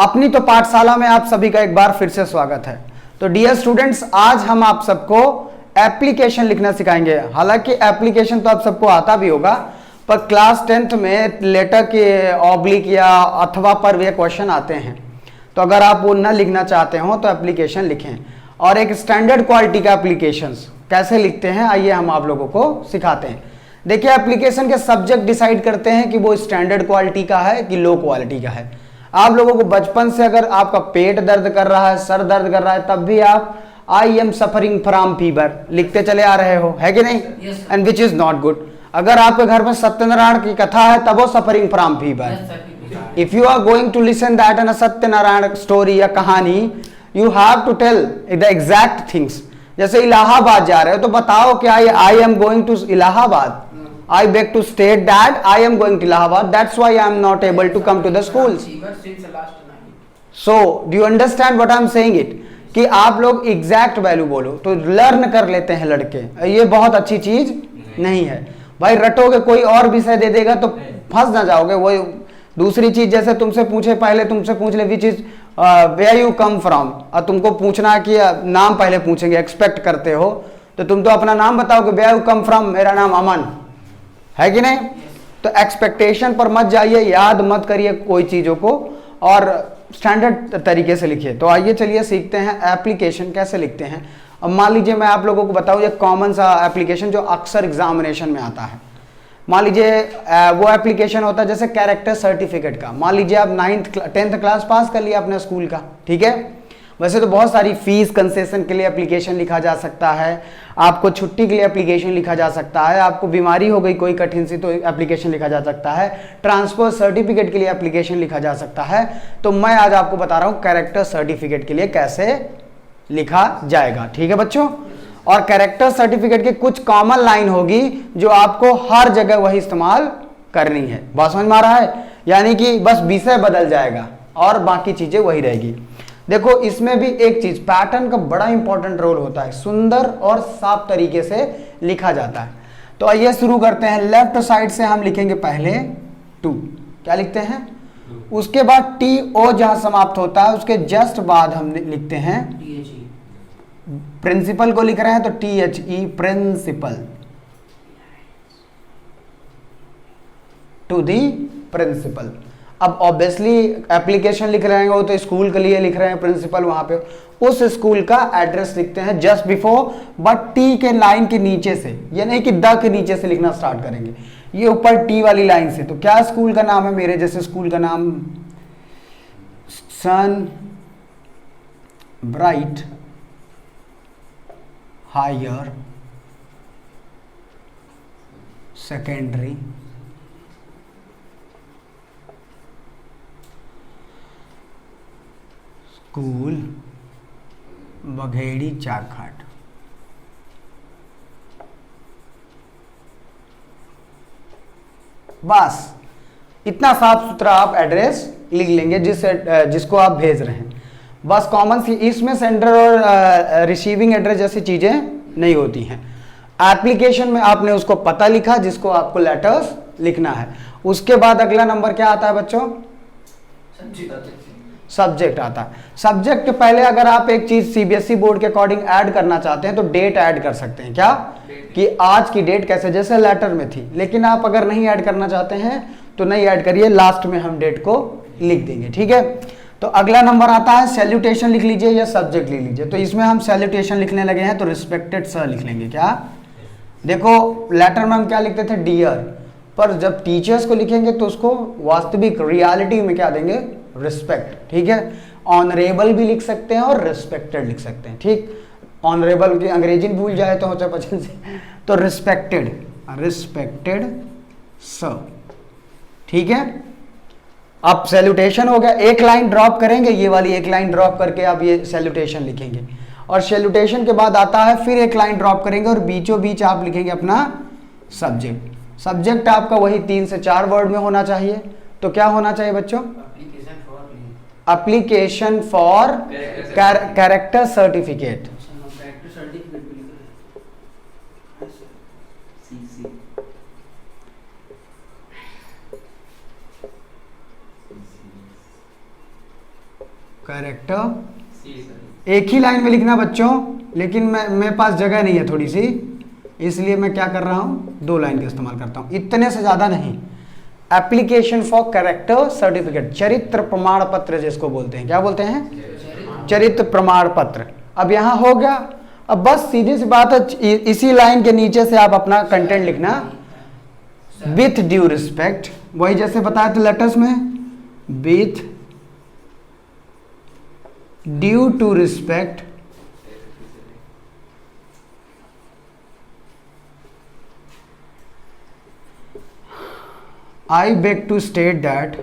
अपनी तो पाठशाला में आप सभी का एक बार फिर से स्वागत है। तो डियर स्टूडेंट्स, आज हम आप सबको एप्लीकेशन लिखना सिखाएंगे। हालांकि एप्लीकेशन तो आप सबको आता भी होगा, पर क्लास 10th में लेटर के ऑब्लिक या अथवा पर वे क्वेश्चन आते हैं। तो अगर आप वो न लिखना चाहते हो तो एप्लीकेशन लिखें। और एक स्टैंडर्ड क्वालिटी का एप्लीकेशंस कैसे लिखते हैं, आइए हम आप लोगों को सिखाते हैं। देखिए, एप्लीकेशन के सब्जेक्ट डिसाइड करते हैं कि वो स्टैंडर्ड क्वालिटी का है कि लो क्वालिटी का है। आप लोगों को बचपन से अगर आपका पेट दर्द कर रहा है, सर दर्द कर रहा है, तब भी आप I am suffering from fever लिखते चले आ रहे हो, है कि नहीं? And which is not good. अगर आपके घर में सत्यनारायण की कथा है तब वो suffering from fever. If you are going to listen that an Satyanarayan story या कहानी, you have to tell the exact things. जैसे इलाहाबाद जा रहे हो तो बताओ कि I am going to Allahabad. I beg to state that I am going to Allahabad. That's why I am not able to come to the schools. So, do you understand what I am saying it? कि आप लोग exact value बोलो तो learn कर लेते हैं लड़के। ये बहुत अच्छी चीज नहीं है भाई। रटोगे कोई और विषय दे देगा तो फंस ना जाओगे। वो दूसरी चीज, जैसे तुमसे पूछे, पहले तुमसे पूछ ले which is where you come from, और तुमको पूछना है कि नाम पहले पूछेंगे, एक्सपेक्ट करते हो तो तुम तो अपना नाम बताओगे, वेयर यू कम फ्रॉम, मेरा नाम अमन है कि नहीं? तो एक्सपेक्टेशन पर मत जाइए, याद मत करिए कोई चीजों को, और स्टैंडर्ड तरीके से लिखिए। तो आइए चलिए सीखते हैं एप्लीकेशन कैसे लिखते हैं। अब मान लीजिए मैं आप लोगों को बताऊं, ये कॉमन सा एप्लीकेशन जो अक्सर एग्जामिनेशन में आता है। मान लीजिए वो एप्लीकेशन होता है जैसे कैरेक्टर सर्टिफिकेट का। मान लीजिए आप 10th क्लास पास कर लिया अपने स्कूल का, ठीक है। वैसे तो बहुत सारी फीस कंसेशन के लिए एप्लीकेशन लिखा जा सकता है, आपको छुट्टी के लिए एप्लीकेशन लिखा जा सकता है, आपको बीमारी हो गई कोई कठिन सी तो एप्लीकेशन लिखा जा सकता है, ट्रांसफर सर्टिफिकेट के लिए एप्लीकेशन लिखा जा सकता है। तो मैं आज आपको बता रहा हूं कैरेक्टर सर्टिफिकेट के लिए कैसे लिखा जाएगा, ठीक है बच्चों। और कैरेक्टर सर्टिफिकेट की कुछ कॉमन लाइन होगी जो आपको हर जगह वही इस्तेमाल करनी है। बात समझ में आ रहा है? यानी कि बस विषय बदल जाएगा और बाकी चीजें वही रहेगी। देखो, इसमें भी एक चीज, पैटर्न का बड़ा इंपॉर्टेंट रोल होता है। सुंदर और साफ तरीके से लिखा जाता है। तो आइए शुरू करते हैं। लेफ्ट साइड से हम लिखेंगे पहले टू, क्या लिखते हैं? उसके बाद टी ओ जहां समाप्त होता है उसके जस्ट बाद हम लिखते हैं प्रिंसिपल को लिख रहे हैं तो T H E, principal, to the principal. अब ऑब्वियसली एप्लीकेशन लिख रहे हैं वो तो स्कूल के लिए लिख रहे हैं, प्रिंसिपल वहां पे उस स्कूल का एड्रेस लिखते हैं जस्ट बिफोर, बट टी के लाइन के नीचे से, ये नहीं कि द के नीचे से लिखना स्टार्ट करेंगे, ये ऊपर टी वाली लाइन से। तो क्या स्कूल का नाम है? मेरे जैसे स्कूल का नाम सन ब्राइट हायर सेकेंडरी स्कूल बघेड़ी चारघाट। बस इतना साफ सुथरा आप एड्रेस लिख लेंगे जिसको आप भेज रहे हैं। बस कॉमन सी, इसमें सेंडर और रिसीविंग एड्रेस जैसी चीजें नहीं होती हैं। एप्लीकेशन में आपने उसको पता लिखा जिसको आपको लेटर्स लिखना है। उसके बाद अगला नंबर क्या आता है बच्चों? सब्जेक्ट आता है। सब्जेक्ट के पहले अगर आप एक चीज सीबीएसई बोर्ड के अकॉर्डिंग ऐड करना चाहते हैं तो डेट ऐड कर सकते हैं। क्या? कि आज की डेट कैसे, जैसे लेटर में थी। लेकिन आप अगर नहीं ऐड करना चाहते हैं तो नहीं ऐड करिए, लास्ट में हम डेट को लिख देंगे, ठीक है। तो अगला नंबर आता है सैल्यूटेशन, लिख लीजिए या सब्जेक्ट लिख लीजिए। तो इसमें हम सैल्यूटेशन लिखने लगे हैं तो रिस्पेक्टेड सर लिख लेंगे। क्या? देखो, लेटर में हम क्या लिखते थे? डियर, पर जब टीचर्स को लिखेंगे तो उसको वास्तविक रियलिटी में क्या देंगे? रिस्पेक्ट, ठीक है। ऑनरेबल भी लिख सकते हैं और रिस्पेक्टेड लिख सकते हैं, ठीक। ऑनरेबल की अंग्रेजी भूल जाए तो होता बचपन से, तो रिस्पेक्टेड, रिस्पेक्टेड सर, ठीक है। अब सैल्यूटेशन हो गया, एक लाइन ड्रॉप करेंगे, ये वाली एक लाइन ड्रॉप करके आप ये सैल्यूटेशन लिखेंगे। और सैल्यूटेशन के बाद आता है फिर एक लाइन ड्रॉप करेंगे और बीचों बीच आप लिखेंगे अपना सब्जेक्ट। सब्जेक्ट आपका वही 3 से 4 वर्ड में होना चाहिए। तो क्या होना चाहिए बच्चों? Application for character certificate. Character एक ही लाइन में लिखना बच्चों, लेकिन मेरे पास जगह नहीं है थोड़ी सी, इसलिए मैं क्या कर रहा हूँ, 2 लाइन का इस्तेमाल करता हूँ, इतने से ज़्यादा नहीं। एप्लीकेशन फॉर कैरेक्टर सर्टिफिकेट, चरित्र प्रमाण पत्र जिसको बोलते हैं, क्या बोलते हैं, चरित्र प्रमाण पत्र। अब यहाँ हो गया। अब बस सीधी सी बात है, इसी लाइन के नीचे से आप अपना कंटेंट लिखना विथ ड्यू रिस्पेक्ट, वही जैसे बताया था लेटर्स में, with due to respect I beg to state that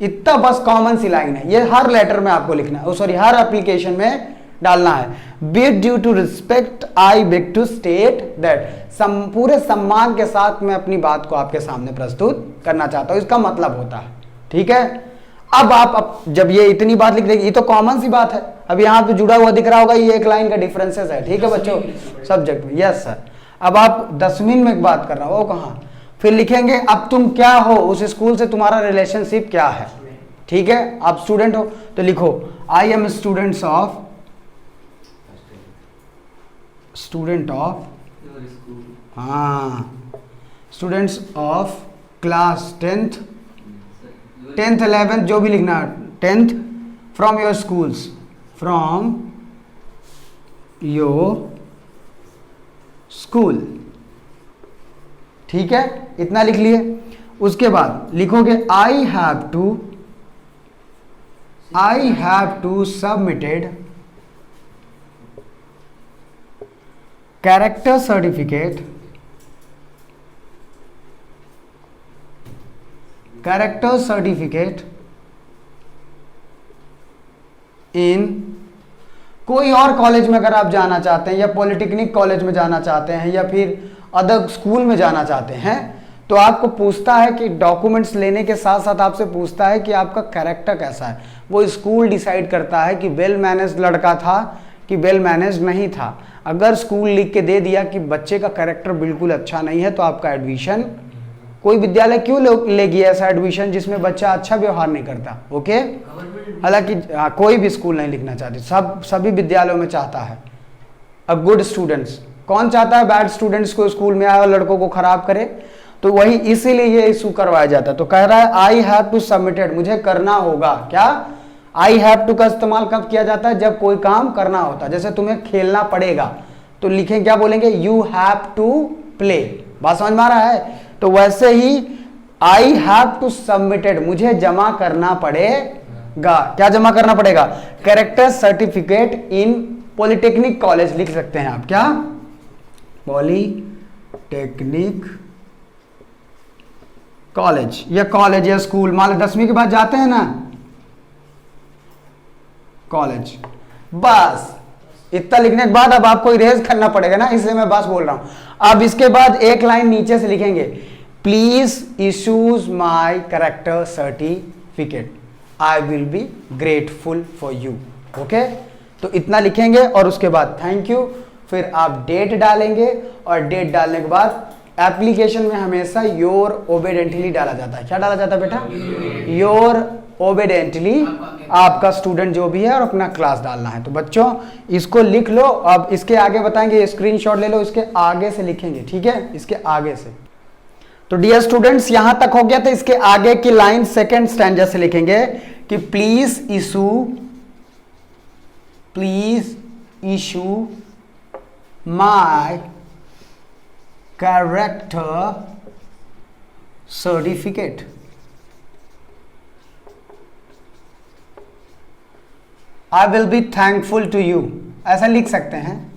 इतना बस कॉमन सी लाइन है, ये हर लेटर में आपको लिखना है, सॉरी हर एप्लीकेशन में डालना है। With due to respect I beg to state that, पूरे सम्मान के साथ मैं अपनी बात को आपके सामने प्रस्तुत करना चाहता हूं, इसका मतलब होता है। ठीक है, अब जब ये इतनी बात लिख देंगे, ये तो कॉमन सी बात है। अब यहाँ पे जुड़ा हुआ दिख रहा होगा, ये एक लाइन का डिफरेंसेस है। ठीक है बच्चों, सब्जेक्ट में, यस सर। अब आप 10वीं में एक बात कर रहा हो, कहाँ फिर लिखेंगे अब तुम क्या हो, उस स्कूल से तुम्हारा रिलेशनशिप क्या है। ठीक है, आप स्टूडेंट हो तो लिखो I am student of students of class 10th 11th जो भी लिखना, 10th from your schools, from your school. ठीक है, इतना लिख लिए। उसके बाद लिखोगे I have to submitted character certificate in कोई और कॉलेज में अगर आप जाना चाहते हैं, या पॉलिटेक्निक कॉलेज में जाना चाहते हैं, या फिर अदर स्कूल में जाना चाहते हैं, तो आपको पूछता है कि डॉक्यूमेंट्स लेने के साथ साथ आपसे पूछता है कि आपका कैरेक्टर कैसा है। वो स्कूल डिसाइड करता है कि वेल मैनेज लड़का था कि वेल मैनेज नहीं था। अगर स्कूल लिख के दे दिया कि बच्चे का कैरेक्टर बिल्कुल अच्छा नहीं है, तो आपका एडमिशन, कोई विद्यालय क्यों लेगी ऐसा एडमिशन जिसमें बच्चा अच्छा व्यवहार नहीं करता। ओके, हालांकि कोई भी स्कूल नहीं लिखना चाहती, सभी विद्यालयों में चाहता है अ गुड स्टूडेंट्स। कौन चाहता है बैड स्टूडेंट्स को स्कूल में आए और लड़कों को खराब करे, तो वही इसीलिए ये इशू करवाया जाता है। तो कह रहा है आई हैव टू सबमिटेड, मुझे करना होगा। क्या आई हैव टू का इस्तेमाल कब किया जाता है, जब कोई काम करना होता है। जैसे तुम्हें खेलना पड़ेगा तो लिखें, क्या बोलेंगे, यू हैव टू प्ले। बात समझ में आ रहा है। तो वैसे ही आई हैव टू सबमिटेड, मुझे जमा करना पड़ेगा। क्या जमा करना पड़ेगा, कैरेक्टर सर्टिफिकेट इन पॉलिटेक्निक कॉलेज लिख सकते हैं आप। क्या, पॉलिटेक्निक कॉलेज या कॉलेज या स्कूल, मान लो 10वीं के बाद जाते हैं ना कॉलेज। बस इतना लिखने के बाद अब आपको इरेज करना पड़ेगा ना, इसलिए मैं बस बोल रहा हूं। अब इसके बाद एक लाइन नीचे से लिखेंगे, please issues my character certificate, I will be grateful for you. Okay, तो इतना लिखेंगे और उसके बाद थैंक यू, फिर आप डेट डालेंगे और डेट डालने के बाद एप्लीकेशन में हमेशा योर ओबेडेंटली डाला जाता है। क्या डाला जाता है बेटा, योर ओबेडेंटली, आपका स्टूडेंट जो भी है और अपना क्लास डालना है। तो बच्चों इसको लिख लो। अब इसके आगे बताएंगे, स्क्रीनशॉट ले लो, इसके आगे से लिखेंगे। ठीक है, इसके आगे से। तो डियर स्टूडेंट्स यहां तक हो गया, तो इसके आगे की लाइन सेकेंड स्टैंजा से लिखेंगे कि please issue my character certificate. I will be thankful to you, ऐसा लिख सकते हैं।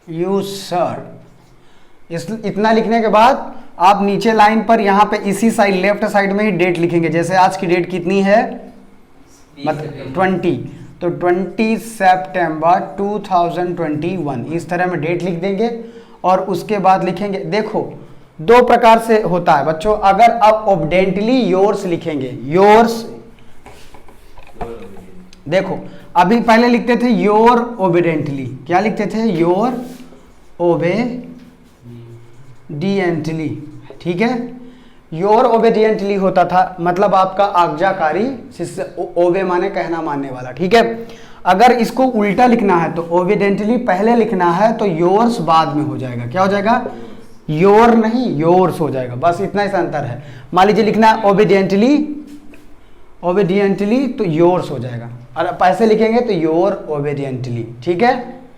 यू सर, इतना लिखने के बाद आप नीचे लाइन पर यहां पे इसी साइड लेफ्ट साइड में ही डेट लिखेंगे। जैसे आज की डेट कितनी है, मतलब 20, तो 20 सितंबर 2021 इस तरह में डेट लिख देंगे। और उसके बाद लिखेंगे, देखो दो प्रकार से होता है बच्चों। अगर आप ओबिडेंटली योर्स लिखेंगे, योर्स, देखो अभी पहले लिखते थे योर ओबिडेंटली, क्या लिखते थे? योर ओबेडिएंटली, ठीक है। योर ओबेडिएंटली होता था मतलब आपका आज्ञाकारी शिष्य, ओबे माने कहना मानने वाला, ठीक है। अगर इसको उल्टा लिखना है तो ओबेडिएंटली पहले लिखना है तो योर्स बाद में हो जाएगा। क्या हो जाएगा? योर नहीं, योर्स हो जाएगा। बस इतना ही सा अंतर है। मान लीजिए लिखना है ओबेडिएंटली, ओबेडिएंटली तो योर्स हो जाएगा, और पैसे लिखेंगे तो योर ओबेडिएंटली, ठीक है।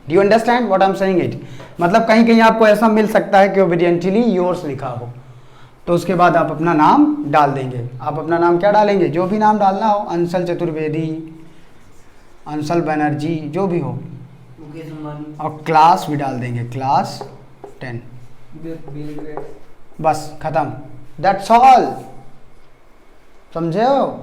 Do you understand what I am saying it? मतलब कहीं कहीं आपको ऐसा मिल सकता है कि ओबेडिएंटली योर्स लिखा हो, तो उसके बाद आप अपना नाम डाल देंगे। आप अपना नाम क्या डालेंगे? जो भी नाम डालना हो, अंशल चतुर्वेदी, अंशल बनर्जी, जो भी हो, और क्लास भी डाल देंगे, क्लास 10, बस खत्म, दैट्स ऑल। समझे हो?